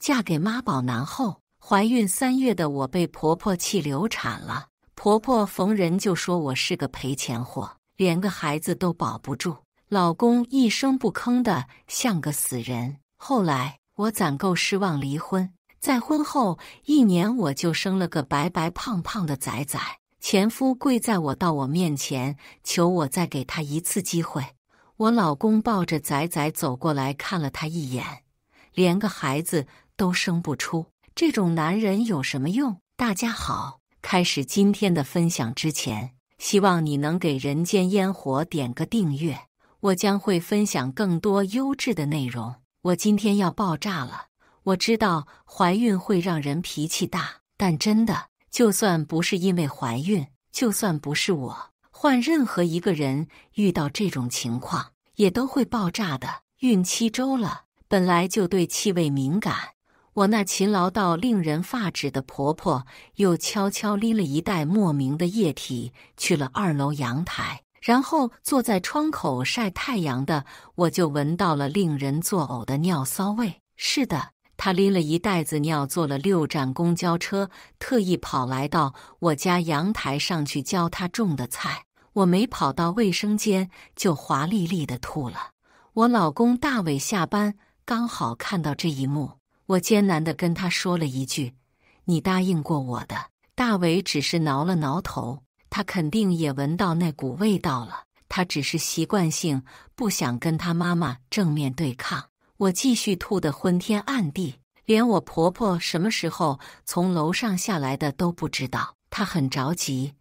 嫁给妈宝男后，怀孕3月的我被婆婆气流产了。婆婆逢人就说我是个赔钱货，连个孩子都保不住。老公一声不吭的像个死人。后来我攒够失望离婚，在婚后1年我就生了个白白胖胖的崽崽。前夫跪在我面前，求我再给他一次机会。我老公抱着崽崽走过来看了他一眼，连个孩子都生不出，这种男人有什么用？大家好，开始今天的分享之前，希望你能给人间烟火点个订阅，我将会分享更多优质的内容。我今天要爆炸了，我知道怀孕会让人脾气大，但真的，就算不是因为怀孕，就算不是我，换任何一个人遇到这种情况，也都会爆炸的。孕7周了，本来就对气味敏感，我那勤劳到令人发指的婆婆又悄悄拎了一袋莫名的液体去了2楼阳台，然后坐在窗口晒太阳的我就闻到了令人作呕的尿骚味。是的，她拎了一袋子尿，坐了6站公交车，特意跑来到我家阳台上去教她种的菜。我没跑到卫生间就华丽丽的吐了。我老公大伟下班刚好看到这一幕，我艰难地跟他说了一句：“你答应过我的。”大伟只是挠了挠头，他肯定也闻到那股味道了，他只是习惯性不想跟他妈妈正面对抗。我继续吐得昏天暗地，连我婆婆什么时候从楼上下来的都不知道。她很着急：“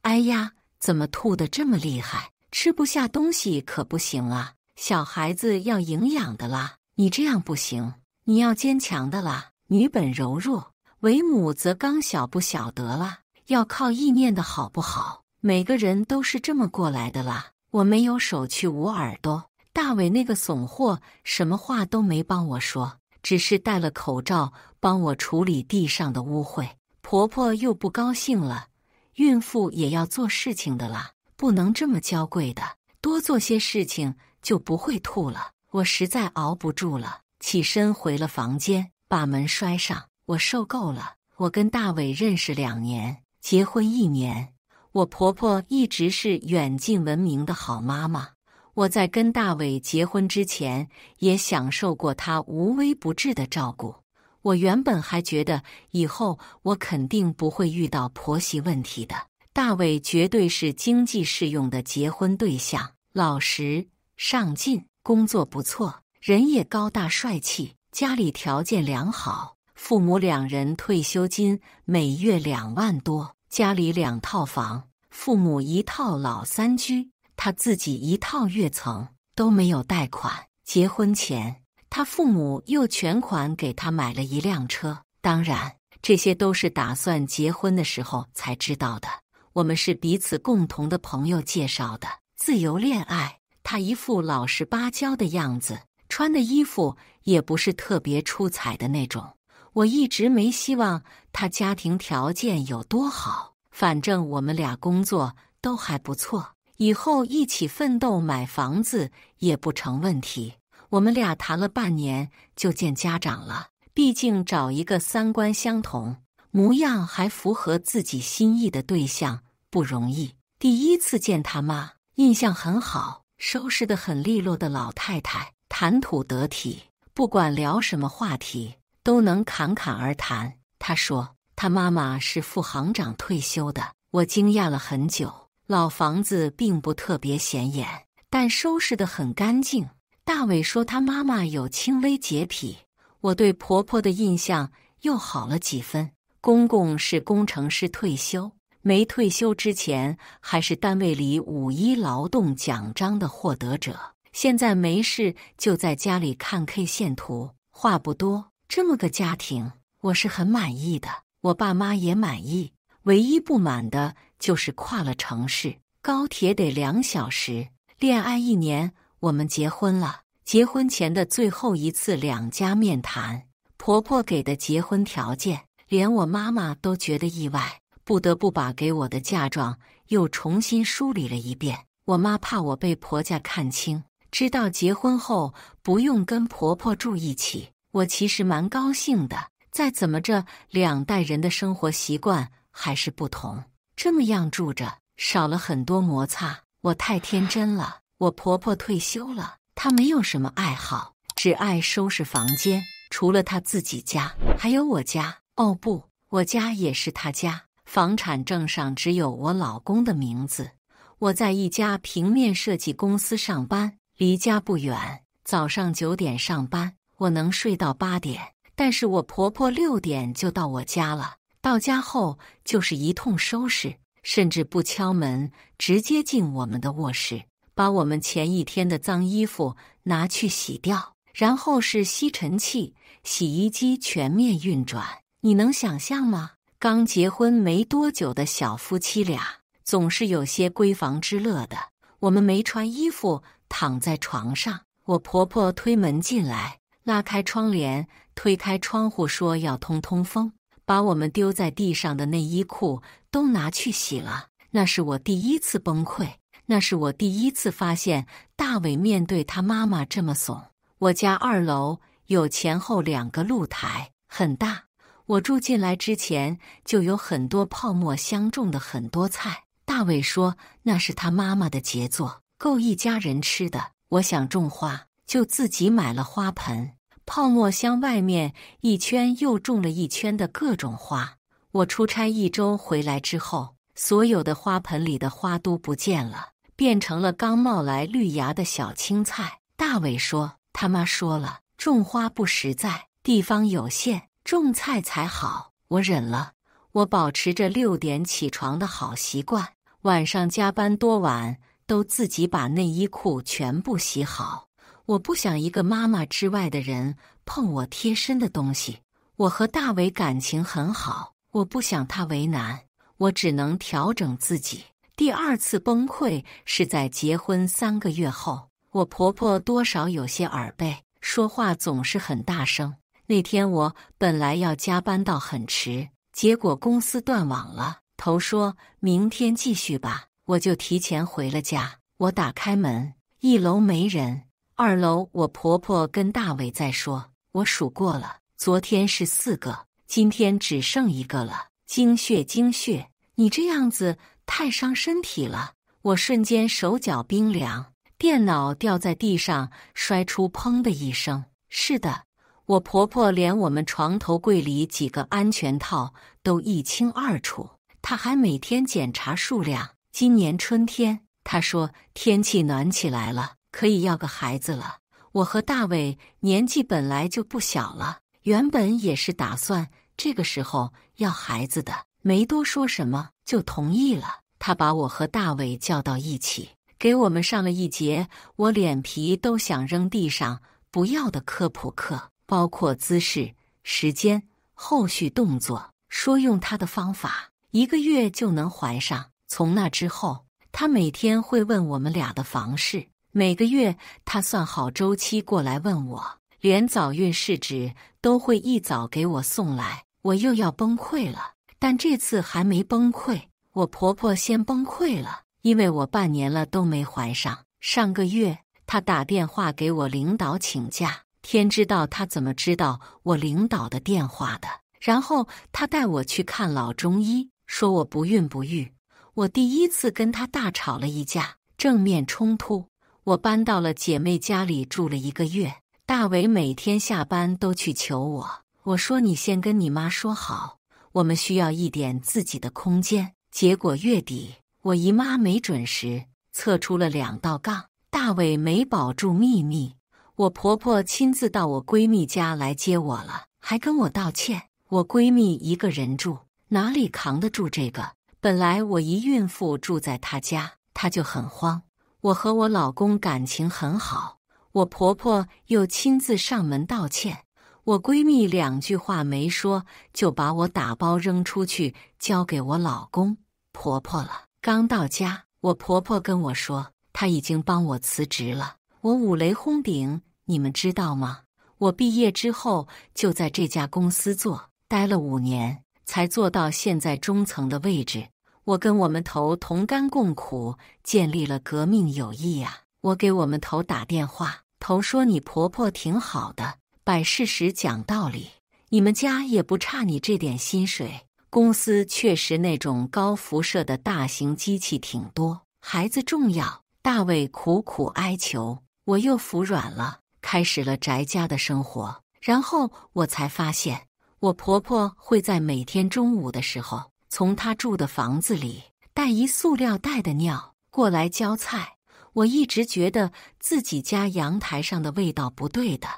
哎呀，怎么吐得这么厉害？吃不下东西可不行啊！小孩子要营养的啦，你这样不行，你要坚强的啦。女本柔弱，为母则刚，晓不晓得啦？要靠意念的好不好？每个人都是这么过来的啦。我没有手去捂耳朵。”大伟那个怂货什么话都没帮我说，只是戴了口罩帮我处理地上的污秽。婆婆又不高兴了，孕妇也要做事情的啦，不能这么娇贵的，多做些事情就不会吐了。我实在熬不住了，起身回了房间，把门摔上。我受够了。我跟大伟认识2年，结婚1年，我婆婆一直是远近闻名的好妈妈。我在跟大伟结婚之前，也享受过他无微不至的照顾。我原本还觉得以后我肯定不会遇到婆媳问题的。大伟绝对是经济适用的结婚对象，老实、上进，工作不错，人也高大帅气，家里条件良好，父母2人退休金每月2万多，家里2套房，父母1套老3居。他自己1套跃层，都没有贷款。结婚前，他父母又全款给他买了1辆车。当然，这些都是打算结婚的时候才知道的。我们是彼此共同的朋友介绍的，自由恋爱。他一副老实巴交的样子，穿的衣服也不是特别出彩的那种。我一直没希望他家庭条件有多好，反正我们俩工作都还不错。以后一起奋斗买房子也不成问题。我们俩谈了半年就见家长了，毕竟找一个3观相同、模样还符合自己心意的对象不容易。第一次见他妈，印象很好，收拾得很利落的老太太，谈吐得体，不管聊什么话题都能侃侃而谈。她说她妈妈是副行长退休的，我惊讶了很久。老房子并不特别显眼，但收拾得很干净。大伟说他妈妈有轻微洁癖，我对婆婆的印象又好了几分。公公是工程师退休，没退休之前还是单位里5·1劳动奖章的获得者，现在没事就在家里看 K 线图，话不多。这么个家庭，我是很满意的，我爸妈也满意。唯一不满的就是跨了城市，高铁得2小时。恋爱1年，我们结婚了。结婚前的最后一次2家面谈，婆婆给的结婚条件，连我妈妈都觉得意外，不得不把给我的嫁妆又重新梳理了一遍。我妈怕我被婆家看清，知道结婚后不用跟婆婆住一起，我其实蛮高兴的，再怎么着，2代人的生活习惯还是不同，这么样住着，少了很多摩擦。我太天真了。我婆婆退休了，她没有什么爱好，只爱收拾房间。除了她自己家，还有我家。哦不，我家也是她家。房产证上只有我老公的名字。我在一家平面设计公司上班，离家不远。早上9点上班，我能睡到8点。但是我婆婆6点就到我家了，到家后就是一通收拾，甚至不敲门，直接进我们的卧室，把我们前一天的脏衣服拿去洗掉，然后是吸尘器、洗衣机全面运转。你能想象吗？刚结婚没多久的小夫妻俩，总是有些闺房之乐的。我们没穿衣服，躺在床上，我婆婆推门进来，拉开窗帘，推开窗户，说要通通风，把我们丢在地上的内衣裤都拿去洗了。那是我第一次崩溃，那是我第一次发现大伟面对他妈妈这么怂。我家2楼有前后2个露台，很大。我住进来之前就有很多泡沫相中的很多菜。大伟说那是他妈妈的杰作，够一家人吃的。我想种花，就自己买了花盆，泡沫箱外面一圈又种了一圈的各种花。我出差1周回来之后，所有的花盆里的花都不见了，变成了刚冒来绿芽的小青菜。大伟说他妈说了，种花不实在，地方有限，种菜才好。我忍了，我保持着6点起床的好习惯，晚上加班多晚都自己把内衣裤全部洗好。我不想一个妈妈之外的人碰我贴身的东西。我和大伟感情很好，我不想他为难，我只能调整自己。第2次崩溃是在结婚3个月后，我婆婆多少有些耳背，说话总是很大声。那天我本来要加班到很迟，结果公司断网了，头说明天继续吧，我就提前回了家。我打开门，1楼没人，2楼我婆婆跟大伟在说，我数过了，昨天是4个，今天只剩1个了。精血精血，你这样子太伤身体了。我瞬间手脚冰凉，电脑掉在地上，摔出砰的一声。是的，我婆婆连我们床头柜里几个安全套都一清二楚，她还每天检查数量。今年春天，她说天气暖起来了，可以要个孩子了。我和大伟年纪本来就不小了，原本也是打算这个时候要孩子的，没多说什么就同意了。他把我和大伟叫到一起，给我们上了一节我脸皮都想扔地上不要的科普课，包括姿势、时间、后续动作，说用他的方法1个月就能怀上。从那之后，他每天会问我们俩的房事，每个月他算好周期过来问我，连早孕试纸都会一早给我送来。我又要崩溃了，但这次还没崩溃，我婆婆先崩溃了，因为我半年了都没怀上。上个月她打电话给我领导请假，天知道她怎么知道我领导的电话的。然后她带我去看老中医，说我不孕不育。我第1次跟她大吵了一架，正面冲突。我搬到了姐妹家里住了1个月，大伟每天下班都去求我。我说你先跟你妈说好，我们需要一点自己的空间。结果月底我姨妈没准时，测出了2道杠，大伟没保住秘密。我婆婆亲自到我闺蜜家来接我了，还跟我道歉。我闺蜜一个人住，哪里扛得住这个？本来我一孕妇住在她家，她就很慌。我和我老公感情很好，我婆婆又亲自上门道歉。我闺蜜2句话没说，就把我打包扔出去，交给我老公婆婆了。刚到家，我婆婆跟我说，她已经帮我辞职了。我五雷轰顶，你们知道吗？我毕业之后就在这家公司做，待了5年，才做到现在中层的位置。我跟我们头同甘共苦，建立了革命友谊呀。我给我们头打电话，头说你婆婆挺好的，摆事实讲道理，你们家也不差你这点薪水。公司确实那种高辐射的大型机器挺多，孩子重要。大卫苦苦哀求，我又服软了，开始了宅家的生活。然后我才发现，我婆婆会在每天中午的时候，从她住的房子里带一塑料袋的尿过来浇菜。我一直觉得自己家阳台上的味道不对的，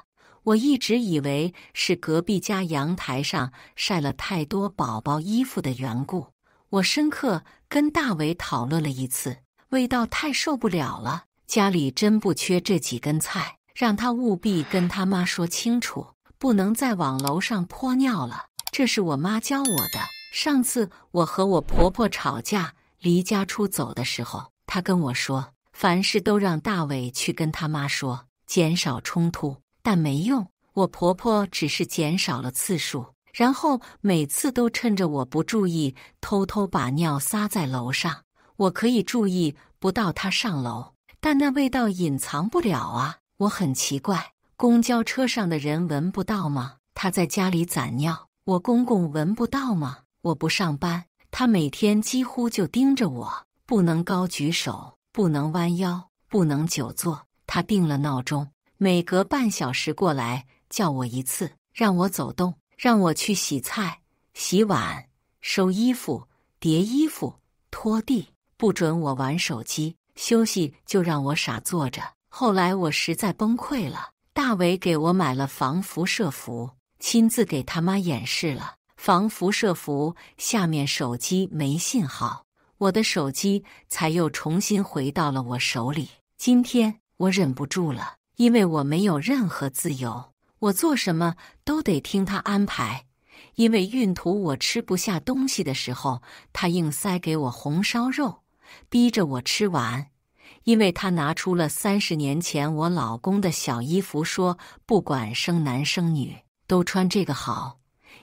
我一直以为是隔壁家阳台上晒了太多宝宝衣服的缘故。我深刻跟大伟讨论了一次，味道太受不了了，家里真不缺这几根菜，让他务必跟他妈说清楚，不能再往楼上泼尿了。这是我妈教我的。上次我和我婆婆吵架离家出走的时候，她跟我说，凡事都让大伟去跟他妈说，减少冲突。但没用，我婆婆只是减少了次数，然后每次都趁着我不注意，偷偷把尿撒在楼上。我可以注意不到她上楼，但那味道隐藏不了啊。我很奇怪，公交车上的人闻不到吗？她在家里攒尿，我公公闻不到吗？我不上班，他每天几乎就盯着我，不能高举手，不能弯腰，不能久坐。他定了闹钟，每隔半小时过来叫我一次，让我走动，让我去洗菜、洗碗、收衣服、叠衣服、拖地，不准我玩手机，休息就让我傻坐着。后来我实在崩溃了，大伟给我买了防辐射服，亲自给他妈演示了。防辐射服下面手机没信号，我的手机才又重新回到了我手里。今天我忍不住了，因为我没有任何自由，我做什么都得听他安排。因为孕吐我吃不下东西的时候，他硬塞给我红烧肉，逼着我吃完。因为他拿出了30年前我老公的小衣服，说不管生男生女都穿这个好。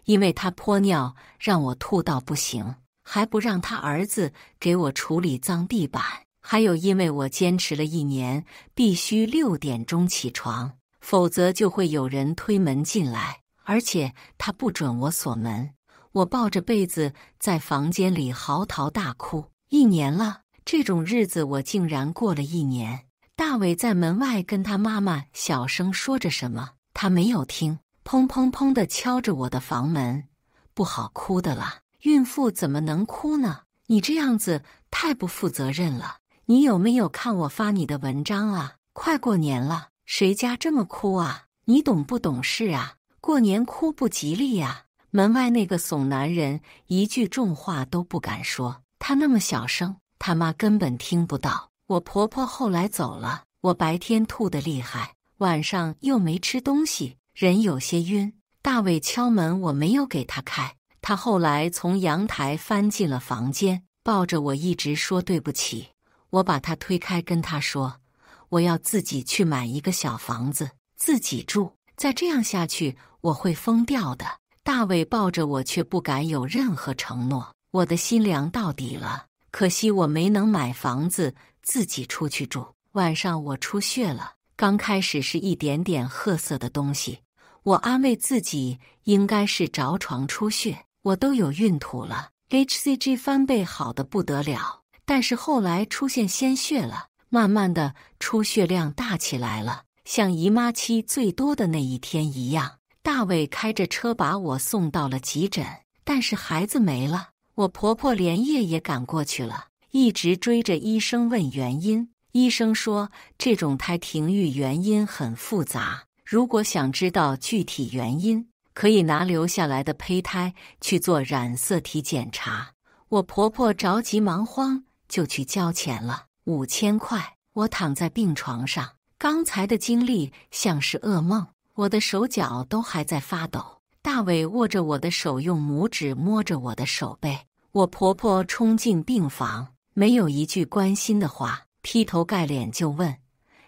因为他泼尿让我吐到不行，还不让他儿子给我处理脏地板。还有因为我坚持了1年，必须6点钟起床，否则就会有人推门进来，而且他不准我锁门。我抱着被子在房间里嚎啕大哭。1年了，这种日子我竟然过了1年。大伟在门外跟他妈妈小声说着什么，他没有听，砰砰砰地敲着我的房门。不好哭的了，孕妇怎么能哭呢？你这样子太不负责任了。你有没有看我发你的文章啊？快过年了，谁家这么哭啊？你懂不懂事啊？过年哭不吉利呀。门外那个怂男人一句重话都不敢说，他那么小声，他妈根本听不到。我婆婆后来走了，我白天吐得厉害，晚上又没吃东西，人有些晕。大伟敲门，我没有给他开。他后来从阳台翻进了房间，抱着我一直说对不起。我把他推开，跟他说，我要自己去买一个小房子，自己住。再这样下去，我会疯掉的。大伟抱着我，却不敢有任何承诺。我的心凉到底了。可惜我没能买房子，自己出去住。晚上我出血了，刚开始是一点点褐色的东西，我安慰自己应该是着床出血，我都有孕吐了， HCG 翻倍好得不得了。但是后来出现鲜血了，慢慢的出血量大起来了，像姨妈期最多的那一天一样。大伟开着车把我送到了急诊，但是孩子没了。我婆婆连夜也赶过去了，一直追着医生问原因。医生说这种胎停育原因很复杂，如果想知道具体原因，可以拿留下来的胚胎去做染色体检查。我婆婆着急忙慌就去交钱了，5000块。我躺在病床上，刚才的经历像是噩梦，我的手脚都还在发抖。大伟握着我的手，用拇指摸着我的手背。我婆婆冲进病房，没有一句关心的话，劈头盖脸就问，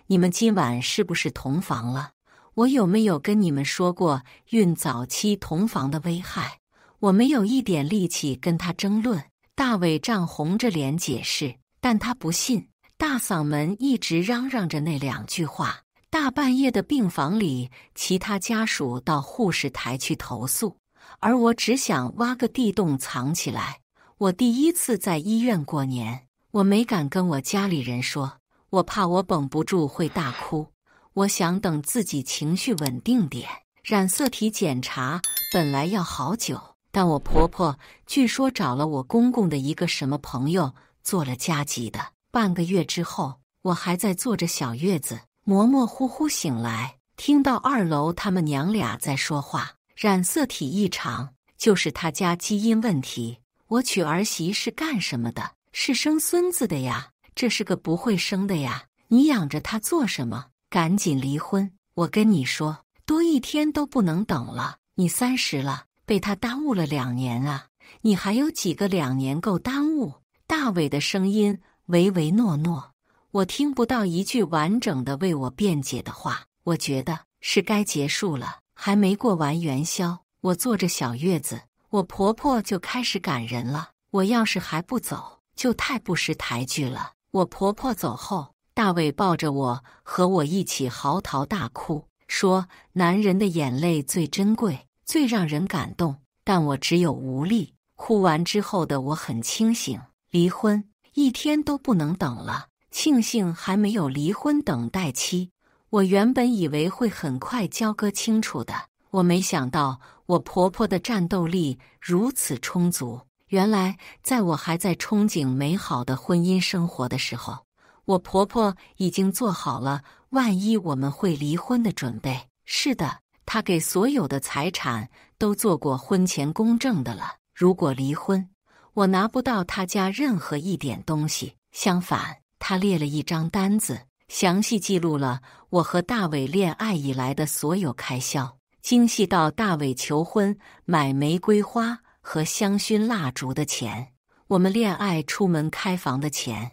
你们今晚是不是同房了？我有没有跟你们说过孕早期同房的危害？我没有一点力气跟他争论。大伟涨红着脸解释，但他不信，大嗓门一直嚷嚷着那2句话。大半夜的病房里，其他家属到护士台去投诉，而我只想挖个地洞藏起来。我第一次在医院过年，我没敢跟我家里人说，我怕我绷不住会大哭。我想等自己情绪稳定点。染色体检查本来要好久，但我婆婆据说找了我公公的一个什么朋友做了加急的。半个月之后，我还在坐着小月子，模模糊糊醒来，听到2楼他们娘俩在说话，染色体异常，就是他家基因问题。我娶儿媳是干什么的？是生孙子的呀，这是个不会生的呀，你养着他做什么？赶紧离婚！我跟你说，多1天都不能等了。你30了，被他耽误了2年啊！你还有几个2年够耽误？大伟的声音唯唯诺诺，我听不到一句完整的为我辩解的话。我觉得是该结束了，还没过完元宵，我坐着小月子，我婆婆就开始赶人了。我要是还不走，就太不识抬举了。我婆婆走后，大伟抱着我和我一起嚎啕大哭，说男人的眼泪最珍贵，最让人感动，但我只有无力。哭完之后的我很清醒，离婚1天都不能等了，庆幸还没有离婚等待期。我原本以为会很快交割清楚的，我没想到我婆婆的战斗力如此充足。原来在我还在憧憬美好的婚姻生活的时候，我婆婆已经做好了万一我们会离婚的准备。是的，她给所有的财产都做过婚前公证的了。如果离婚，我拿不到她家任何一点东西。相反，她列了一张单子，详细记录了我和大伟恋爱以来的所有开销，精细到大伟求婚买玫瑰花和香薰蜡烛的钱，我们恋爱出门开房的钱，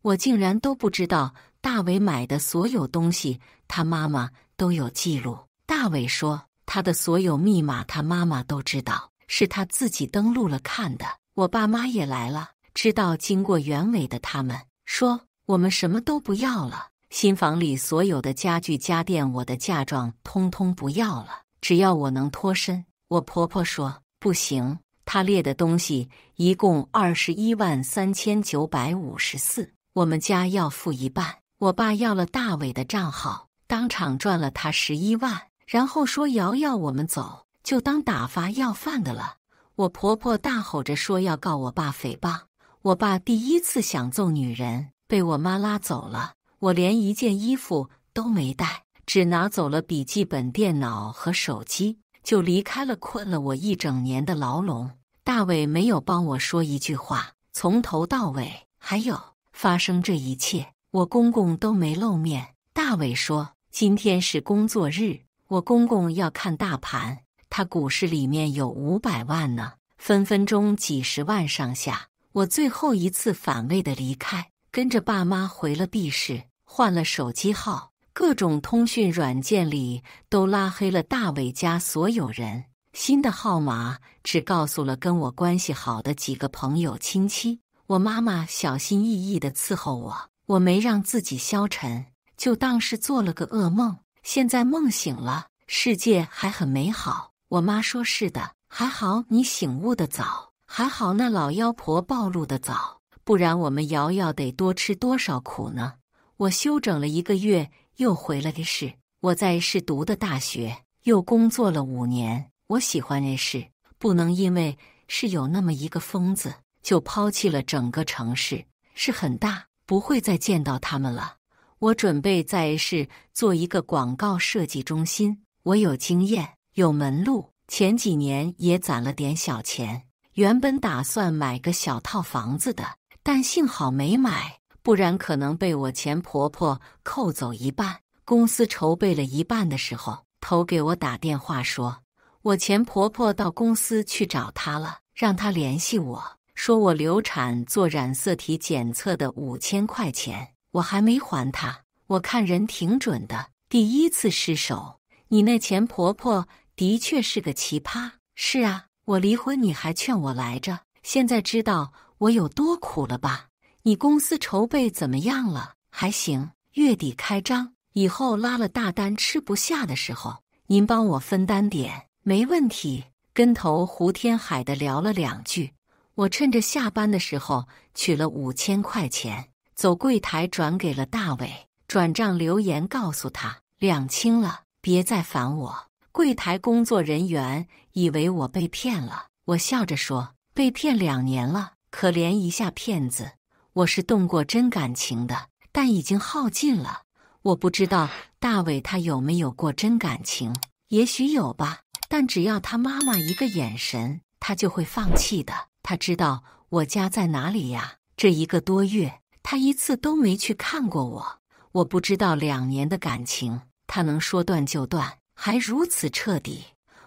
我竟然都不知道。大伟买的所有东西，他妈妈都有记录。大伟说，他的所有密码他妈妈都知道，是他自己登录了看的。我爸妈也来了，知道经过原委的他们说，我们什么都不要了，新房里所有的家具家电，我的嫁妆通通不要了，只要我能脱身。我婆婆说不行，她列的东西一共213954，我们家要付一半。我爸要了大伟的账号，当场赚了他11万，然后说瑶瑶我们走，就当打发要饭的了。我婆婆大吼着说要告我爸诽谤。我爸第一次想揍女人，被我妈拉走了。我连一件衣服都没带，只拿走了笔记本电脑和手机，就离开了困了我1整年的牢笼。大伟没有帮我说一句话，从头到尾。还有，发生这一切，我公公都没露面。大伟说今天是工作日，我公公要看大盘，他股市里面有500万呢，分分钟几10万上下。我最后一次反胃的离开，跟着爸妈回了 B 市，换了手机号，各种通讯软件里都拉黑了大伟家所有人，新的号码只告诉了跟我关系好的几个朋友亲戚。我妈妈小心翼翼地伺候我，我没让自己消沉，就当是做了个噩梦。现在梦醒了，世界还很美好。我妈说是的，还好你醒悟得早，还好那老妖婆暴露得早，不然我们瑶瑶得多吃多少苦呢。我休整了1个月，又回了市。我在市读的大学，又工作了5年。我喜欢市，不能因为是有那么一个疯子就抛弃了整个城市。是很大，不会再见到他们了。我准备在市做一个广告设计中心，我有经验，有门路，前几年也攒了点小钱，原本打算买个小套房子的，但幸好没买，不然可能被我前婆婆扣走一半。公司筹备了一半的时候，头给我打电话说，我前婆婆到公司去找她了，让她联系我，说我流产做染色体检测的5000块钱，我还没还她。我看人挺准的，第一次失手。你那前婆婆的确是个奇葩。是啊，我离婚你还劝我来着，现在知道我有多苦了吧？你公司筹备怎么样了？还行，月底开张，以后拉了大单吃不下的时候，您帮我分担点。没问题。跟头胡天海的聊了2句，我趁着下班的时候取了5000块钱，走柜台转给了大伟，转账留言告诉他2清了，别再烦我。柜台工作人员以为我被骗了，我笑着说被骗2年了，可怜一下骗子，我是动过真感情的，但已经耗尽了。我不知道大伟他有没有过真感情，也许有吧，但只要他妈妈一个眼神，他就会放弃的。他知道我家在哪里呀？这1个多月，他一次都没去看过我。我不知道2年的感情，他能说断就断，还如此彻底。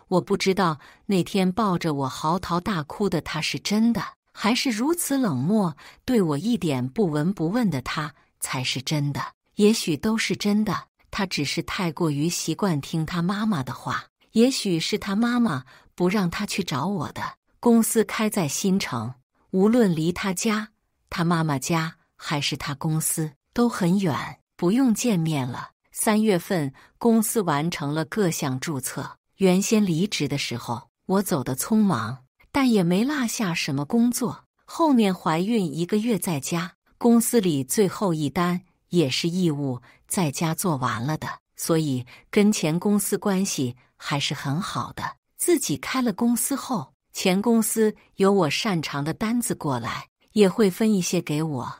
我不知道那天抱着我嚎啕大哭的他是真的，还是如此冷漠，对我一点不闻不问的他才是真的。也许都是真的，他只是太过于习惯听他妈妈的话。也许是他妈妈不让他去找我的。公司开在新城，无论离他家、他妈妈家还是他公司都很远，不用见面了。3月份公司完成了各项注册。原先离职的时候，我走得匆忙，但也没落下什么工作。后面怀孕1个月在家，公司里最后一单也是义务在家做完了的，所以跟前公司关系还是很好的。自己开了公司后，前公司有我擅长的单子过来，也会分一些给我。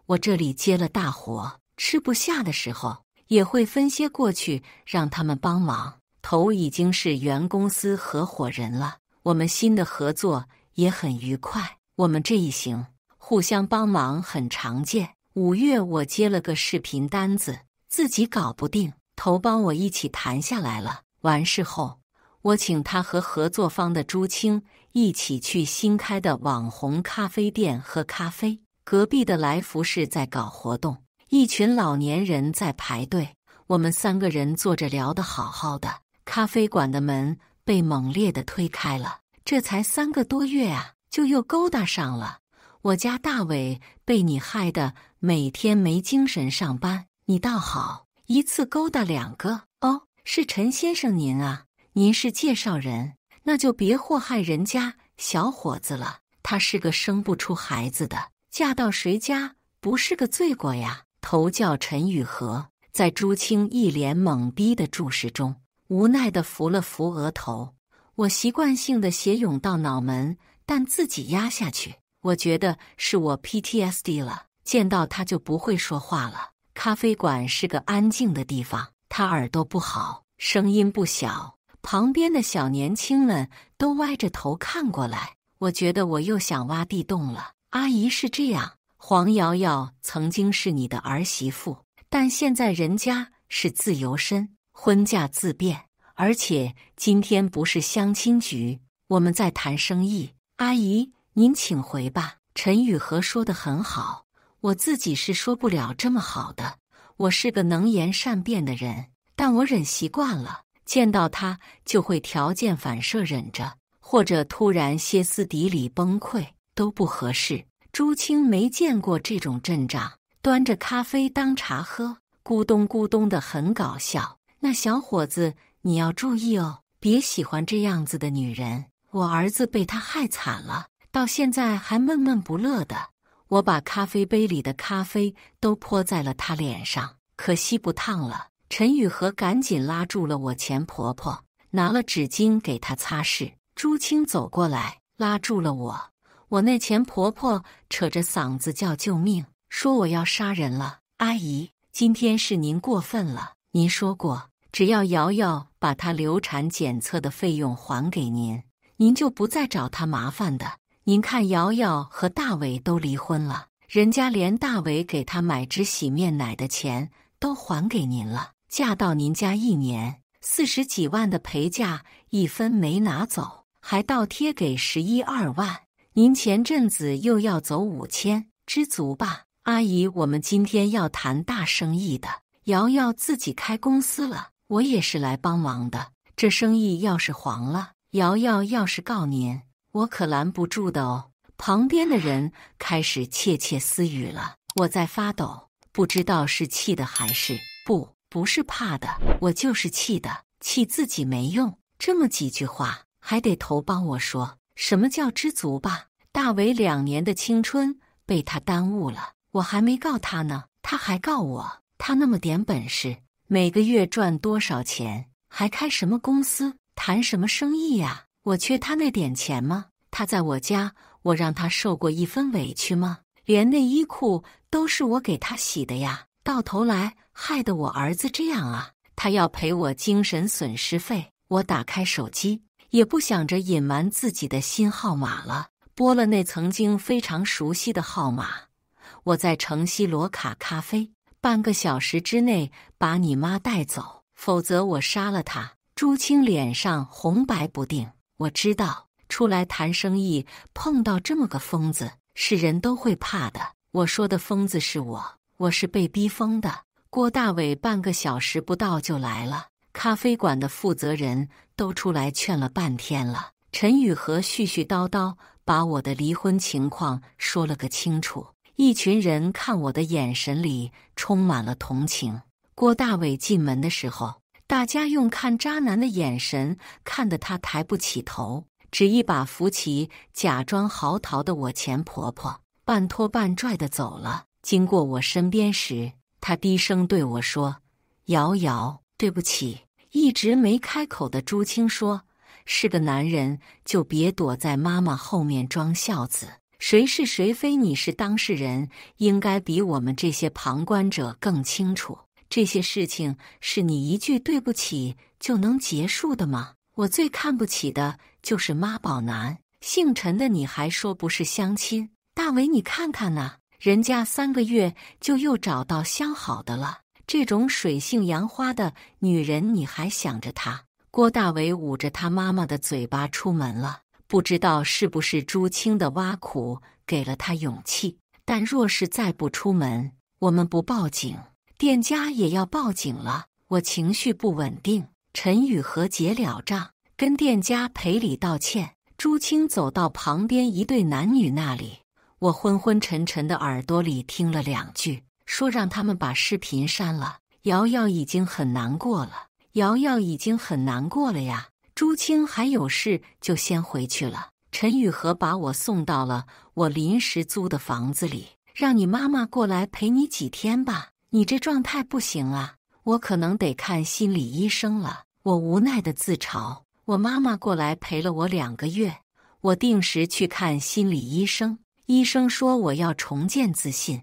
我这里接了大活，吃不下的时候，也会分些过去让他们帮忙。头已经是原公司合伙人了，我们新的合作也很愉快。我们这一行互相帮忙很常见。5月我接了个视频单子，自己搞不定，头帮我一起谈下来了。完事后，我请他和合作方的朱青一起去新开的网红咖啡店喝咖啡。隔壁的来福士在搞活动，一群老年人在排队。我们3个人坐着聊得好好的，咖啡馆的门被猛烈地推开了。这才3个多月啊，就又勾搭上了。我家大伟被你害得每天没精神上班，你倒好，一次勾搭2个。哦，是陈先生您啊，您是介绍人，那就别祸害人家小伙子了。他是个生不出孩子的，嫁到谁家不是个罪过呀？头叫陈雨禾，在朱青一脸懵逼的注视中，无奈地扶了扶额头。我习惯性的血涌到脑门，但自己压下去。我觉得是我 PTSD 了，见到他就不会说话了。咖啡馆是个安静的地方，他耳朵不好，声音不小，旁边的小年轻们都歪着头看过来。我觉得我又想挖地洞了。阿姨是这样，黄瑶瑶曾经是你的儿媳妇，但现在人家是自由身，婚嫁自便，而且今天不是相亲局，我们在谈生意。阿姨，您请回吧。陈雨禾说得很好，我自己是说不了这么好的。我是个能言善辩的人，但我忍习惯了，见到他就会条件反射忍着，或者突然歇斯底里崩溃，都不合适。朱青没见过这种阵仗，端着咖啡当茶喝，咕咚咕咚的很搞笑。那小伙子，你要注意哦，别喜欢这样子的女人。我儿子被他害惨了，到现在还闷闷不乐的。我把咖啡杯里的咖啡都泼在了他脸上，可惜不烫了。陈雨禾赶紧拉住了我前婆婆，拿了纸巾给她擦拭。朱青走过来，拉住了我。我那前婆婆扯着嗓子叫救命，说我要杀人了。阿姨，今天是您过分了，您说过，只要瑶瑶把她流产检测的费用还给您，您就不再找她麻烦的。您看瑶瑶和大伟都离婚了，人家连大伟给她买支洗面奶的钱都还给您了。嫁到您家1年，40几万的陪嫁一分没拿走，还倒贴给11、2万。您前阵子又要走5000，知足吧？阿姨，我们今天要谈大生意的。瑶瑶自己开公司了，我也是来帮忙的。这生意要是黄了，瑶瑶要是告您，我可拦不住的哦。旁边的人开始窃窃私语了，我在发抖，不知道是气的还是不不是怕的，我就是气的，气自己没用。这么几句话，还得头帮我说。什么叫知足吧？大伟2年的青春被他耽误了，我还没告他呢，他还告我。他那么点本事，每个月赚多少钱？还开什么公司？谈什么生意呀？我缺他那点钱吗？他在我家，我让他受过一分委屈吗？连内衣裤都是我给他洗的呀，到头来害得我儿子这样啊！他要赔我精神损失费。我打开手机，也不想着隐瞒自己的新号码了，拨了那曾经非常熟悉的号码。我在城西罗卡咖啡，半个小时之内把你妈带走，否则我杀了她。朱青脸上红白不定。我知道出来谈生意碰到这么个疯子，是人都会怕的。我说的疯子是我是被逼疯的。郭大伟半个小时不到就来了，咖啡馆的负责人都出来劝了半天了。陈雨禾絮絮叨叨把我的离婚情况说了个清楚，一群人看我的眼神里充满了同情。郭大伟进门的时候，大家用看渣男的眼神看得他抬不起头，只一把扶起假装嚎啕的我前婆婆，半拖半拽地走了。经过我身边时，他低声对我说：“瑶瑶，对不起。”一直没开口的朱青说：“是个男人就别躲在妈妈后面装孝子，谁是谁非你是当事人，应该比我们这些旁观者更清楚。这些事情是你一句对不起就能结束的吗？我最看不起的就是妈宝男，姓陈的你还说不是相亲？大伟你看看呐，人家3个月就又找到相好的了。这种水性杨花的女人你还想着她？”郭大伟捂着他妈妈的嘴巴出门了，不知道是不是朱青的挖苦给了他勇气，但若是再不出门，我们不报警，店家也要报警了。我情绪不稳定，陈雨禾结了账，跟店家赔礼道歉。朱青走到旁边一对男女那里，我昏昏沉沉的耳朵里听了2句，说让他们把视频删了。瑶瑶已经很难过了，瑶瑶已经很难过了呀。朱青还有事就先回去了。陈雨禾把我送到了我临时租的房子里，让你妈妈过来陪你几天吧。你这状态不行啊，我可能得看心理医生了。我无奈地自嘲，我妈妈过来陪了我2个月，我定时去看心理医生，医生说我要重建自信。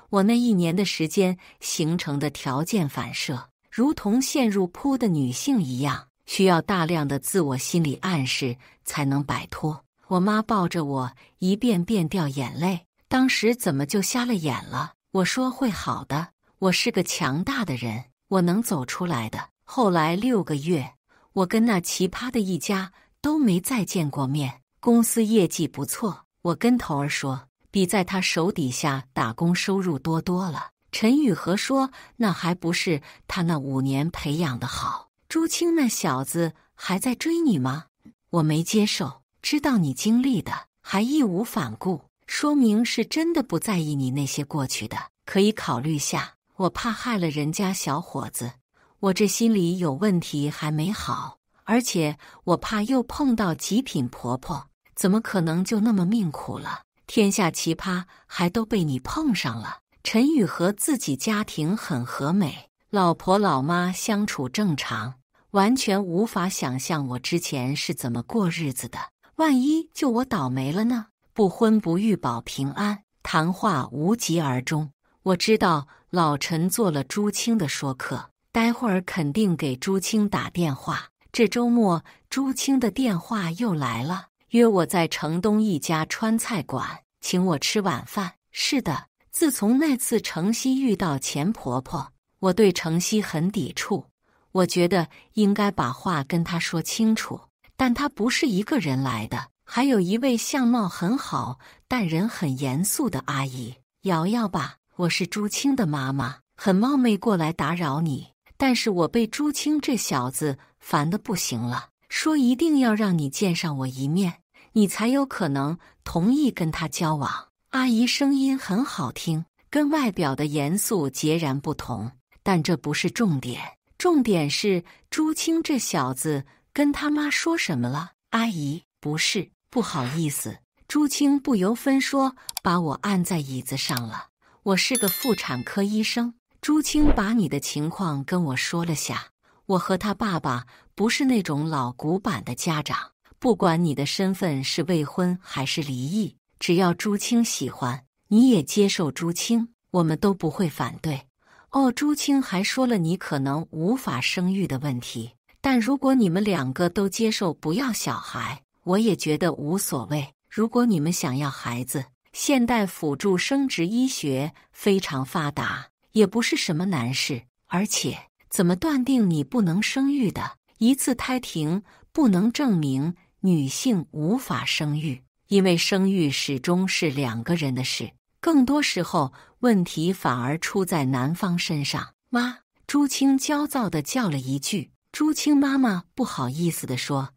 我那1年的时间形成的条件反射，如同陷入扑的女性一样，需要大量的自我心理暗示才能摆脱。我妈抱着我一遍遍掉眼泪，当时怎么就瞎了眼了？我说会好的，我是个强大的人，我能走出来的。后来6个月，我跟那奇葩的一家都没再见过面，公司业绩不错，我跟头儿说，比在他手底下打工收入多多了。陈雨禾说，那还不是他那5年培养的好。朱青那小子还在追你吗？我没接受，知道你经历的还义无反顾，说明是真的不在意你那些过去的，可以考虑下。我怕害了人家小伙子，我这心里有问题还没好，而且我怕又碰到极品婆婆，怎么可能就那么命苦了？天下奇葩还都被你碰上了。陈雨禾自己家庭很和美，老婆老妈相处正常，完全无法想象我之前是怎么过日子的。万一就我倒霉了呢？不婚不育保平安。谈话无疾而终。我知道老陈做了朱青的说客，待会儿肯定给朱青打电话。这周末朱青的电话又来了，约我在城东一家川菜馆，请我吃晚饭。是的，自从那次城西遇到钱婆婆，我对城西很抵触，我觉得应该把话跟她说清楚。但她不是一个人来的，还有一位相貌很好但人很严肃的阿姨。瑶瑶吧，我是朱青的妈妈，很冒昧过来打扰你，但是我被朱青这小子烦得不行了，说一定要让你见上我一面，你才有可能同意跟他交往。阿姨声音很好听，跟外表的严肃截然不同，但这不是重点，重点是朱清这小子跟他妈说什么了？阿姨，不是，不好意思。朱清不由分说把我按在椅子上了。我是个妇产科医生。朱清把你的情况跟我说了下。我和他爸爸不是那种老古板的家长，不管你的身份是未婚还是离异，只要朱清喜欢，你也接受朱清，我们都不会反对。哦，朱清还说了你可能无法生育的问题，但如果你们两个都接受不要小孩，我也觉得无所谓。如果你们想要孩子，现代辅助生殖医学非常发达，也不是什么难事。而且，怎么断定你不能生育的？一次胎停不能证明女性无法生育，因为生育始终是两个人的事，更多时候问题反而出在男方身上。妈，朱清焦躁地叫了一句。朱清妈妈不好意思地说：“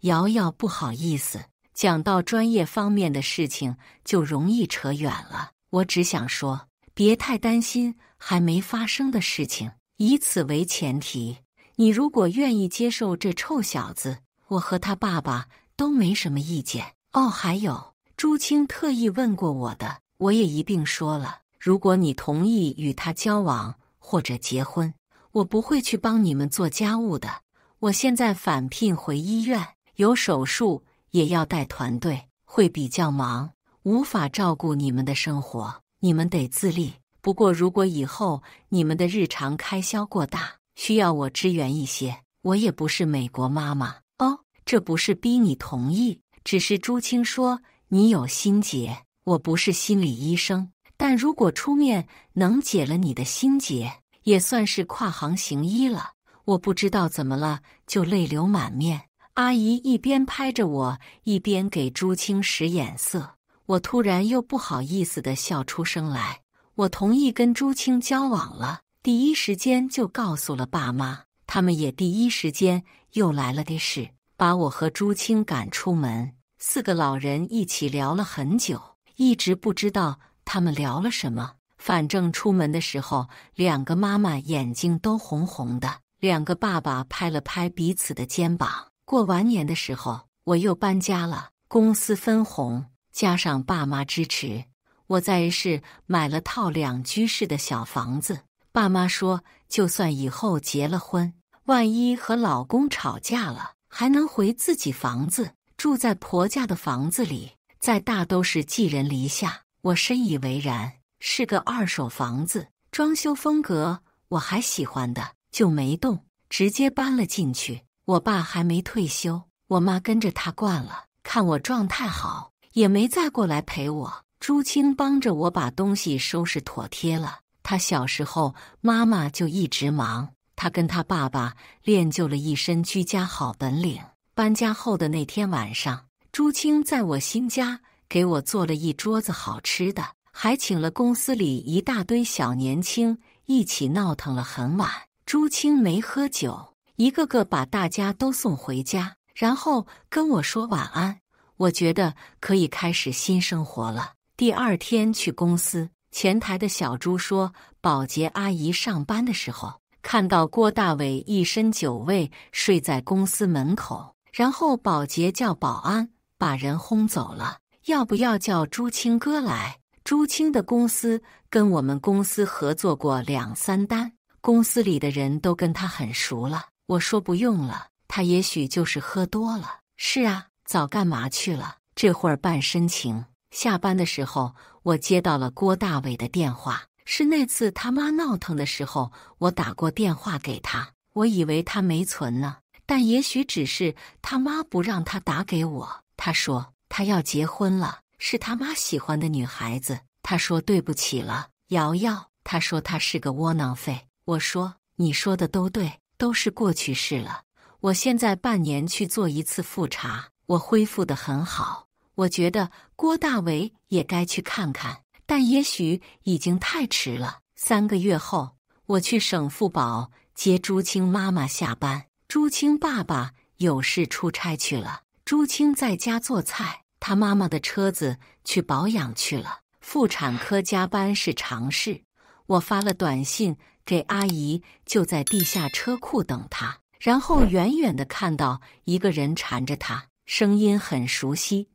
瑶瑶，不好意思。”讲到专业方面的事情就容易扯远了，我只想说，别太担心还没发生的事情，以此为前提，你如果愿意接受这臭小子，我和他爸爸都没什么意见。哦，还有，朱清特意问过我的，我也一并说了，如果你同意与他交往或者结婚，我不会去帮你们做家务的。我现在返聘回医院，有手术也要带团队，会比较忙，无法照顾你们的生活，你们得自立。不过如果以后你们的日常开销过大，需要我支援一些，我也不是美国妈妈。哦，这不是逼你同意，只是朱清说你有心结，我不是心理医生，但如果出面能解了你的心结，也算是跨行行医了。我不知道怎么了，就泪流满面。阿姨一边拍着我，一边给朱清使眼色。我突然又不好意思地笑出声来。我同意跟朱清交往了，第一时间就告诉了爸妈，他们也第一时间又来了的事，把我和朱清赶出门。4个老人一起聊了很久，一直不知道他们聊了什么。反正出门的时候，2个妈妈眼睛都红红的，2个爸爸拍了拍彼此的肩膀。过完年的时候，我又搬家了，公司分红，加上爸妈支持，我在 A 市买了套2居室的小房子。爸妈说，就算以后结了婚，万一和老公吵架了，还能回自己房子，住在婆家的房子里，再大都是寄人篱下。我深以为然，是个2手房子，装修风格我还喜欢的，就没动，直接搬了进去。我爸还没退休，我妈跟着他惯了，看我状态好，也没再过来陪我。朱清帮着我把东西收拾妥帖了。他小时候妈妈就一直忙，他跟他爸爸练就了一身居家好本领。搬家后的那天晚上，朱清在我新家给我做了一桌子好吃的，还请了公司里一大堆小年轻一起闹腾了很晚。朱清没喝酒，一个个把大家都送回家，然后跟我说晚安。我觉得可以开始新生活了。第2天去公司，前台的小朱说，保洁阿姨上班的时候看到郭大伟一身酒味睡在公司门口，然后保洁叫保安把人轰走了。要不要叫朱清哥来？朱清的公司跟我们公司合作过2、3单，公司里的人都跟他很熟了。我说不用了，他也许就是喝多了。是啊，早干嘛去了？这会儿办申请。下班的时候，我接到了郭大伟的电话，是那次他妈闹腾的时候，我打过电话给他。我以为他没存呢，但也许只是他妈不让他打给我。他说他要结婚了，是他妈喜欢的女孩子。他说对不起了，瑶瑶。他说他是个窝囊废。我说你说的都对，都是过去式了。我现在半年去做一次复查，我恢复得很好。我觉得郭大伟也该去看看，但也许已经太迟了。3个月后，我去省妇保接朱清妈妈下班。朱清爸爸有事出差去了，朱清在家做菜，他妈妈的车子去保养去了。妇产科加班是常事。我发了短信给阿姨就在地下车库等她，然后远远的看到一个人缠着她，声音很熟悉：“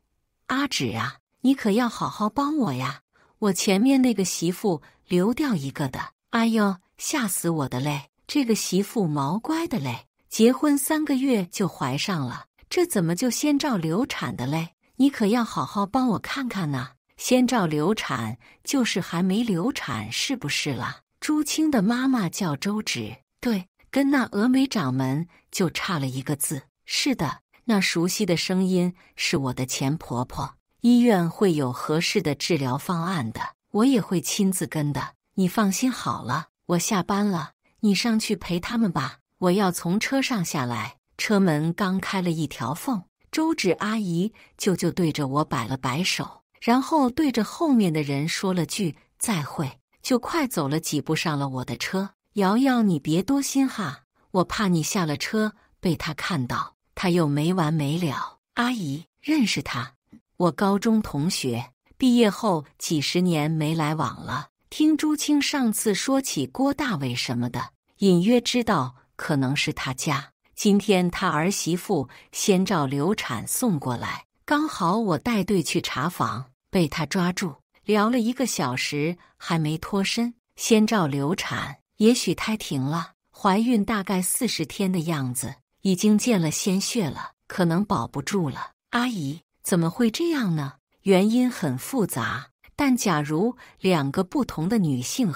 阿芷啊，你可要好好帮我呀！我前面那个媳妇流掉一个的，哎呦，吓死我的嘞！这个媳妇毛乖的嘞，结婚3个月就怀上了，这怎么就先兆流产的嘞？你可要好好帮我看看呢。先兆流产就是还没流产，是不是啦？”朱青的妈妈叫周芷，对，跟那峨眉掌门就差了一个字。是的，那熟悉的声音是我的前婆婆。医院会有合适的治疗方案的，我也会亲自跟的。你放心好了，我下班了，你上去陪他们吧。我要从车上下来，车门刚开了一条缝，周芷阿姨就对着我摆了摆手，然后对着后面的人说了句再会，就快走了几步上了我的车。瑶瑶，你别多心哈，我怕你下了车被他看到，他又没完没了。阿姨认识他，我高中同学，毕业后几10年没来往了。听朱青上次说起郭大伟什么的，隐约知道可能是他家。今天他儿媳妇先兆流产送过来，刚好我带队去查房，被他抓住，聊了1个小时还没脱身。先兆流产，也许胎停了，怀孕大概40天的样子，已经见了鲜血了，可能保不住了。阿姨，怎么会这样呢？原因很复杂，但假如2个不同的女性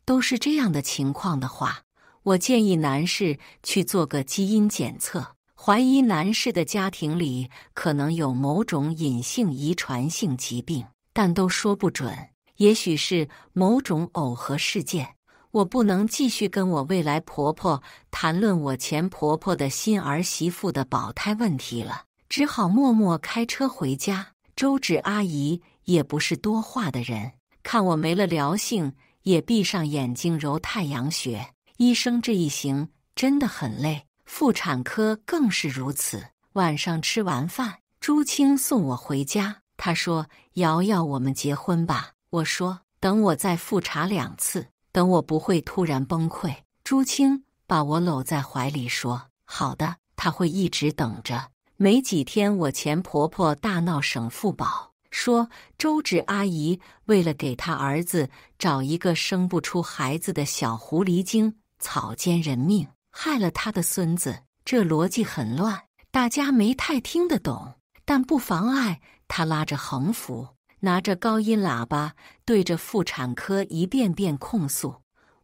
都是这样的情况的话，我建议男士去做个基因检测，怀疑男士的家庭里可能有某种隐性遗传性疾病，但都说不准，也许是某种耦合事件。我不能继续跟我未来婆婆谈论我前婆婆的新儿媳妇的保胎问题了，只好默默开车回家。周芷阿姨也不是多话的人，看我没了聊性，也闭上眼睛揉太阳穴。医生这一行真的很累，妇产科更是如此。晚上吃完饭，朱青送我回家，他说：“瑶瑶，我们结婚吧。”我说：“等我再复查2次，等我不会突然崩溃。”朱青把我搂在怀里说：“好的，他会一直等着。”没几天，我前婆婆大闹省妇保，说周芷阿姨为了给她儿子找一个生不出孩子的小狐狸精，草菅人命，害了他的孙子。这逻辑很乱，大家没太听得懂，但不妨碍他拉着横幅，拿着高音喇叭对着妇产科一遍遍控诉。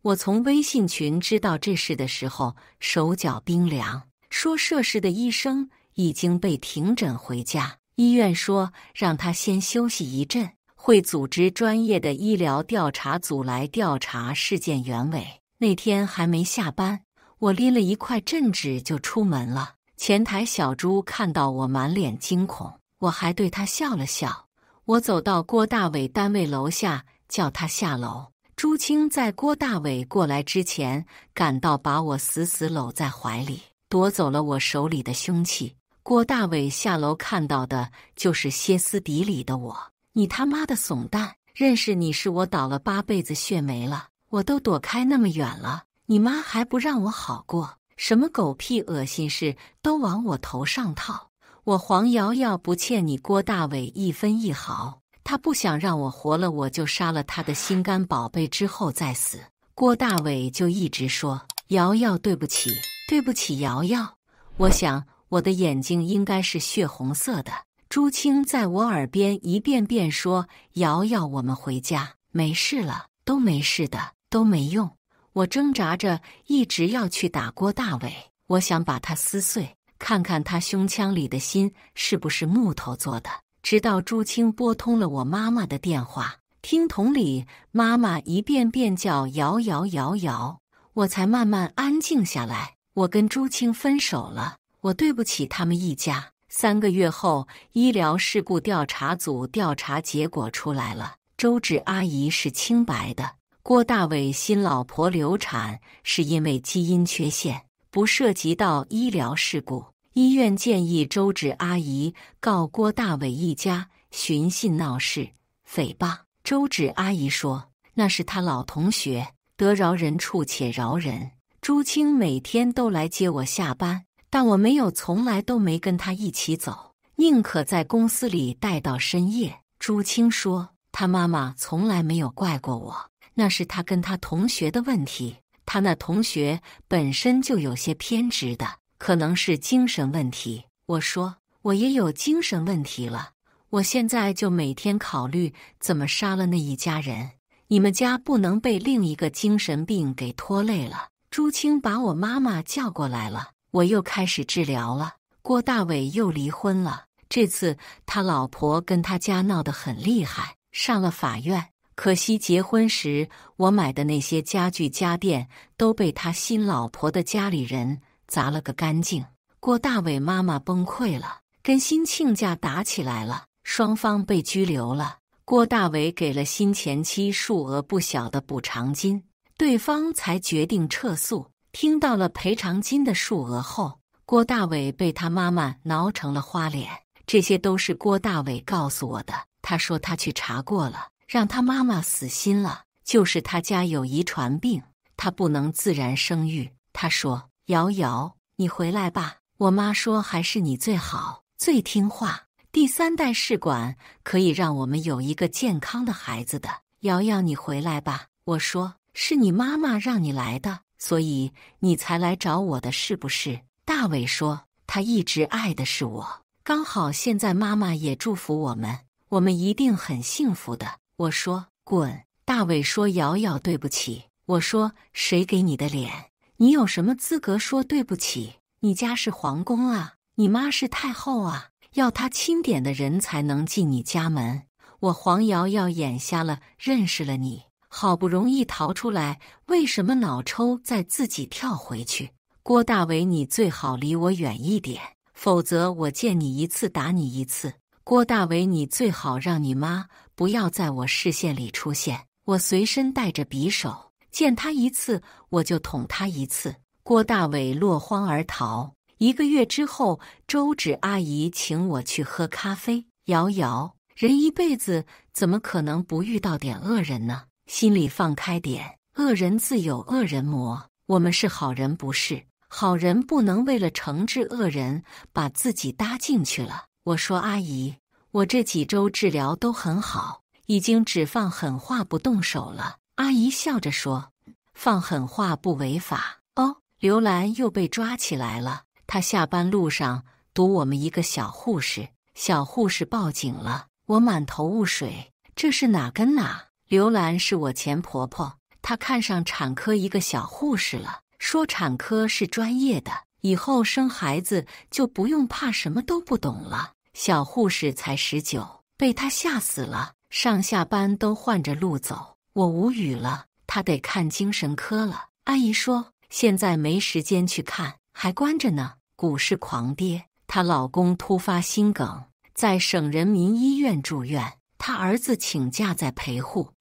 我从微信群知道这事的时候，手脚冰凉，说涉事的医生已经被停诊回家，医院说让他先休息一阵，会组织专业的医疗调查组来调查事件原委。那天还没下班，我拎了一块镇纸就出门了。前台小朱看到我满脸惊恐，我还对他笑了笑。我走到郭大伟单位楼下，叫他下楼。朱青在郭大伟过来之前赶到，把我死死搂在怀里，夺走了我手里的凶器。郭大伟下楼看到的就是歇斯底里的我：“你他妈的怂蛋！认识你是我倒了8辈子血霉了，我都躲开那么远了，你妈还不让我好过？什么狗屁恶心事都往我头上套！我黄瑶瑶不欠你郭大伟1分1毫，他不想让我活了，我就杀了他的心肝宝贝之后再死。”郭大伟就一直说：“瑶瑶，对不起，对不起，瑶瑶。”我想我的眼睛应该是血红色的。朱青在我耳边一遍遍说：“瑶瑶，我们回家，没事了，都没事的，都没用。”我挣扎着一直要去打郭大伟，我想把他撕碎，看看他胸腔里的心是不是木头做的。直到朱青拨通了我妈妈的电话，听筒里妈妈一遍遍叫瑶瑶瑶瑶，我才慢慢安静下来。我跟朱青分手了，我对不起他们一家。3个月后，医疗事故调查组调查结果出来了，周芷阿姨是清白的。郭大伟新老婆流产是因为基因缺陷，不涉及到医疗事故。医院建议周芷阿姨告郭大伟一家寻衅闹事、诽谤。周芷阿姨说那是她老同学，得饶人处且饶人。朱青每天都来接我下班，但我从来都没跟他一起走，宁可在公司里待到深夜。朱青说，他妈妈从来没有怪过我，那是他跟他同学的问题。他那同学本身就有些偏执的，可能是精神问题。我说，我也有精神问题了，我现在就每天考虑怎么杀了那一家人。你们家不能被另一个精神病给拖累了。朱青把我妈妈叫过来了，我又开始治疗了。郭大伟又离婚了，这次他老婆跟他家闹得很厉害，上了法院。可惜结婚时我买的那些家具家电都被他新老婆的家里人砸了个干净。郭大伟妈妈崩溃了，跟新亲家打起来了，双方被拘留了。郭大伟给了新前妻数额不小的补偿金，对方才决定撤诉。听到了赔偿金的数额后，郭大伟被他妈妈挠成了花脸。这些都是郭大伟告诉我的，他说他去查过了，让他妈妈死心了，就是他家有遗传病，他不能自然生育。他说，瑶瑶，你回来吧，我妈说还是你最好，最听话，第三代试管可以让我们有一个健康的孩子的。瑶瑶，你回来吧。我说，是你妈妈让你来的，所以你才来找我的，是不是？大伟说，他一直爱的是我，刚好现在妈妈也祝福我们一定很幸福的。我说，滚！大伟说，瑶瑶对不起。我说，谁给你的脸？你有什么资格说对不起？你家是皇宫啊，你妈是太后啊，要她钦点的人才能进你家门。我黄瑶瑶眼瞎了，认识了你，好不容易逃出来，为什么脑抽再自己跳回去？郭大伟，你最好离我远一点，否则我见你一次打你一次。郭大伟，你最好让你妈不要在我视线里出现，我随身带着匕首，见她一次我就捅她一次。郭大伟落荒而逃。1个月之后，周芷阿姨请我去喝咖啡。瑶瑶，人一辈子怎么可能不遇到点恶人呢？心里放开点，恶人自有恶人磨，我们是好人不是？好人不能为了惩治恶人把自己搭进去了。我说，阿姨，我这几周治疗都很好，已经只放狠话不动手了。阿姨笑着说，放狠话不违法。哦，刘兰又被抓起来了，她下班路上堵我们一个小护士，小护士报警了，我满头雾水，这是哪跟哪？刘兰是我前婆婆，她看上产科一个小护士了，说产科是专业的，以后生孩子就不用怕什么都不懂了。小护士才19，被她吓死了，上下班都换着路走。我无语了，她得看精神科了。阿姨说，现在没时间去看，还关着呢。股市狂跌，她老公突发心梗，在省人民医院住院，她儿子请假在陪护。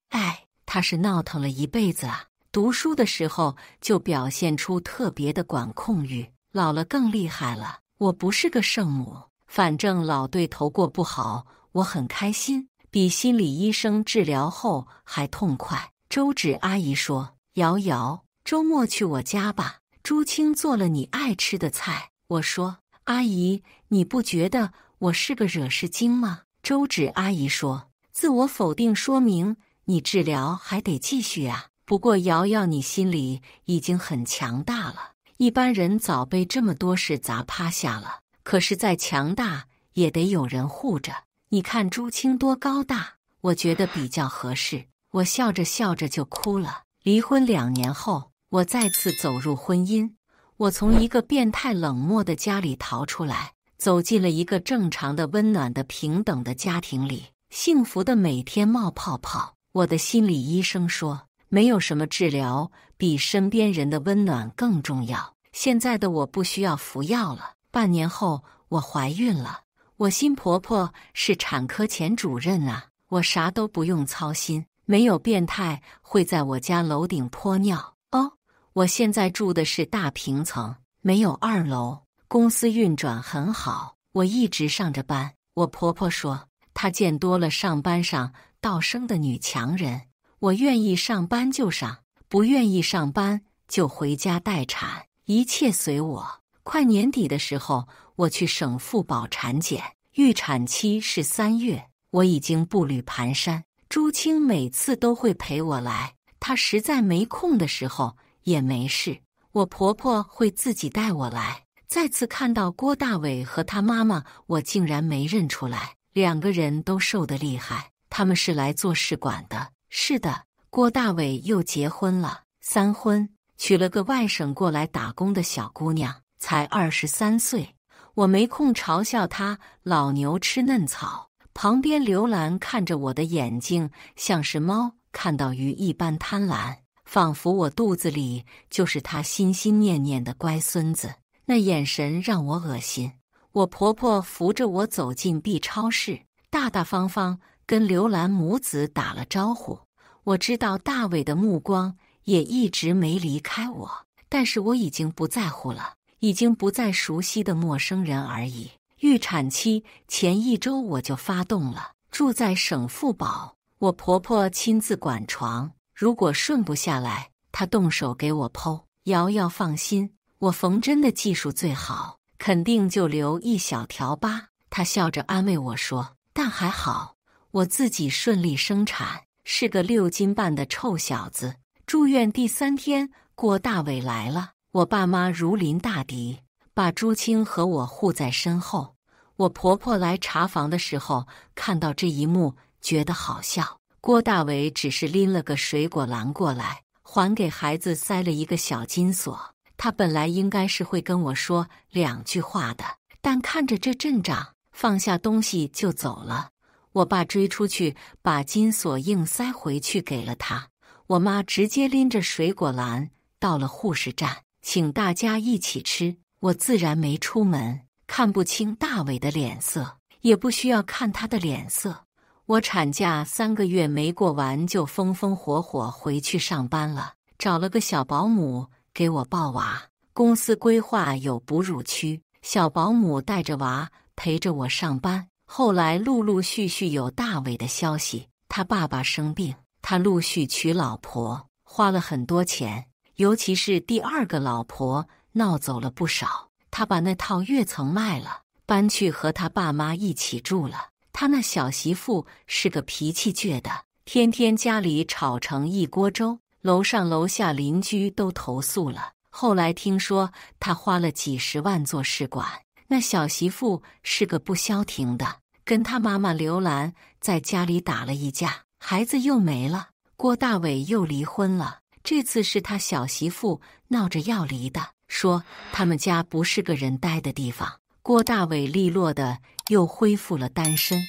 她是闹腾了一辈子啊。读书的时候就表现出特别的管控欲，老了更厉害了。我不是个圣母，反正老对头过不好，我很开心，比心理医生治疗后还痛快。周芷阿姨说，瑶瑶，周末去我家吧，朱青做了你爱吃的菜。我说，阿姨，你不觉得我是个惹事精吗？周芷阿姨说，自我否定说明你治疗还得继续啊。不过瑶瑶，你心里已经很强大了，一般人早被这么多事砸趴下了，可是再强大也得有人护着。你看朱青多高大，我觉得比较合适。我笑着笑着就哭了。离婚2年后，我再次走入婚姻，我从一个变态冷漠的家里逃出来，走进了一个正常的、温暖的、平等的家庭里，幸福的每天冒泡泡。我的心理医生说，没有什么治疗比身边人的温暖更重要。现在的我不需要服药了。半年后，我怀孕了。我新婆婆是产科前主任啊，我啥都不用操心，没有变态会在我家楼顶泼尿。哦，我现在住的是大平层，没有2楼，公司运转很好，我一直上着班。我婆婆说，她见多了上班上道生的女强人，我愿意上班就上，不愿意上班就回家待产，一切随我。快年底的时候，我去省妇保产检，预产期是3月，我已经步履蹒跚。朱青每次都会陪我来，她实在没空的时候也没事，我婆婆会自己带我来。再次看到郭大伟和他妈妈，我竟然没认出来，两个人都瘦得厉害。他们是来做试管的。是的，郭大伟又结婚了，3婚，娶了个外省过来打工的小姑娘，才23岁。我没空嘲笑他老牛吃嫩草。旁边刘兰看着我的眼睛，像是猫看到鱼一般贪婪，仿佛我肚子里就是他心心念念的乖孙子。那眼神让我恶心。我婆婆扶着我走进 B 超市，大大方方跟刘兰母子打了招呼。我知道大伟的目光也一直没离开我，但是我已经不在乎了，已经不再熟悉的陌生人而已。预产期前1周我就发动了，住在省妇保，我婆婆亲自管床，如果顺不下来，她动手给我剖。瑶瑶放心，我缝针的技术最好，肯定就留一小条疤。她笑着安慰我说，但还好，我自己顺利生产，是个6斤半的臭小子。住院第3天，郭大伟来了，我爸妈如临大敌，把朱青和我护在身后。我婆婆来查房的时候，看到这一幕，觉得好笑。郭大伟只是拎了个水果篮过来，还给孩子塞了一个小金锁。他本来应该是会跟我说2句话的，但看着这阵仗，放下东西就走了。我爸追出去，把金锁硬塞回去给了他。我妈直接拎着水果篮到了护士站，请大家一起吃。我自然没出门，看不清大伟的脸色，也不需要看他的脸色。我产假3个月没过完，就风风火火回去上班了，找了个小保姆给我抱娃。公司规划有哺乳区，小保姆带着娃陪着我上班。后来陆陆续续有大伟的消息，他爸爸生病，他陆续娶老婆，花了很多钱，尤其是第2个老婆闹走了不少。他把那套跃层卖了，搬去和他爸妈一起住了。他那小媳妇是个脾气倔的，天天家里吵成一锅粥，楼上楼下邻居都投诉了。后来听说他花了几10万做试管，那小媳妇是个不消停的，跟他妈妈刘兰在家里打了一架，孩子又没了。郭大伟又离婚了，这次是他小媳妇闹着要离的，说他们家不是个人待的地方。郭大伟利落的又恢复了单身。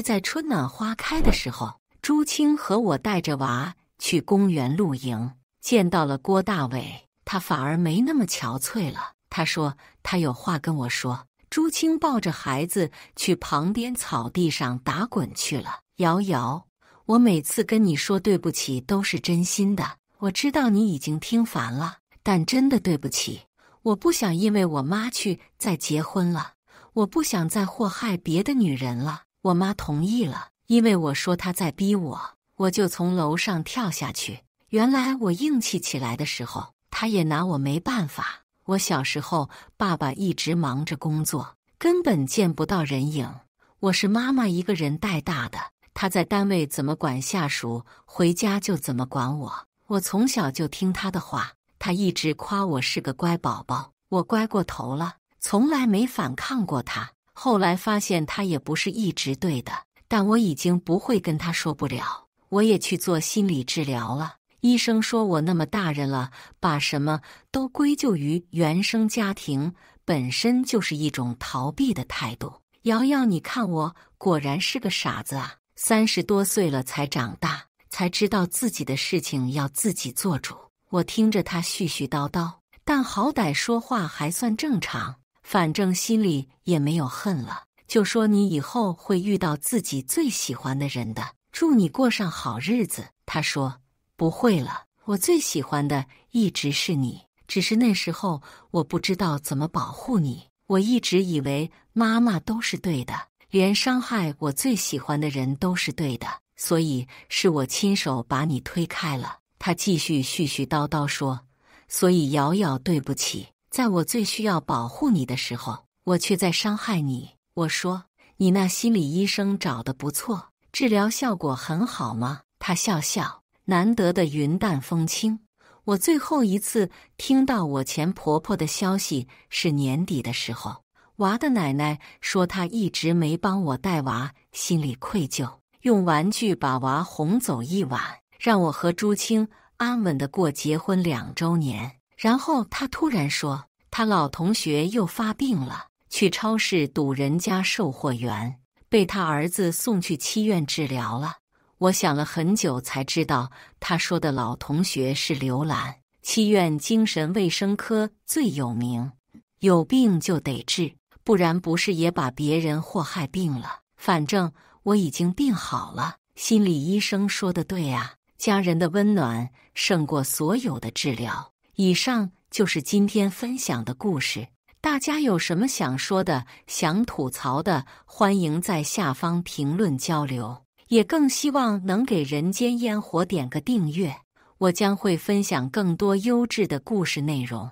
在春暖花开的时候，朱青和我带着娃去公园露营，见到了郭大伟，他反而没那么憔悴了。他说他有话跟我说。朱青抱着孩子去旁边草地上打滚去了。瑶瑶，我每次跟你说对不起都是真心的，我知道你已经听烦了，但真的对不起。我不想因为我妈去再结婚了，我不想再祸害别的女人了。我妈同意了，因为我说她在逼我，我就从楼上跳下去。原来我硬气起来的时候，她也拿我没办法。我小时候，爸爸一直忙着工作，根本见不到人影。我是妈妈一个人带大的，她在单位怎么管下属，回家就怎么管我。我从小就听她的话，她一直夸我是个乖宝宝，我乖过头了，从来没反抗过她。后来发现她也不是一直对的，但我已经不会跟她说不了。我也去做心理治疗了。医生说我那么大人了，把什么都归咎于原生家庭，本身就是一种逃避的态度。瑶瑶，你看我果然是个傻子啊！30多岁了才长大，才知道自己的事情要自己做主。我听着他絮絮叨叨，但好歹说话还算正常，反正心里也没有恨了。就说你以后会遇到自己最喜欢的人的，祝你过上好日子。他说不会了，我最喜欢的一直是你，只是那时候我不知道怎么保护你，我一直以为妈妈都是对的，连伤害我最喜欢的人都是对的，所以是我亲手把你推开了。他继续絮絮叨叨说：“所以瑶瑶，对不起，在我最需要保护你的时候，我却在伤害你。”我说：“你那心理医生找得不错，治疗效果很好吗？”他笑笑，难得的云淡风轻。我最后一次听到我前婆婆的消息是年底的时候，娃的奶奶说她一直没帮我带娃，心里愧疚，用玩具把娃哄走一晚，让我和朱青安稳地过结婚2周年。然后她突然说，她老同学又发病了，去超市堵人家售货员，被他儿子送去7院治疗了。我想了很久才知道，他说的老同学是刘兰，7院精神卫生科最有名，有病就得治，不然不是也把别人祸害病了。反正我已经病好了，心理医生说的对啊，家人的温暖胜过所有的治疗。以上就是今天分享的故事，大家有什么想说的、想吐槽的，欢迎在下方评论交流。也更希望能给人间烟火点个订阅，我将会分享更多优质的故事内容。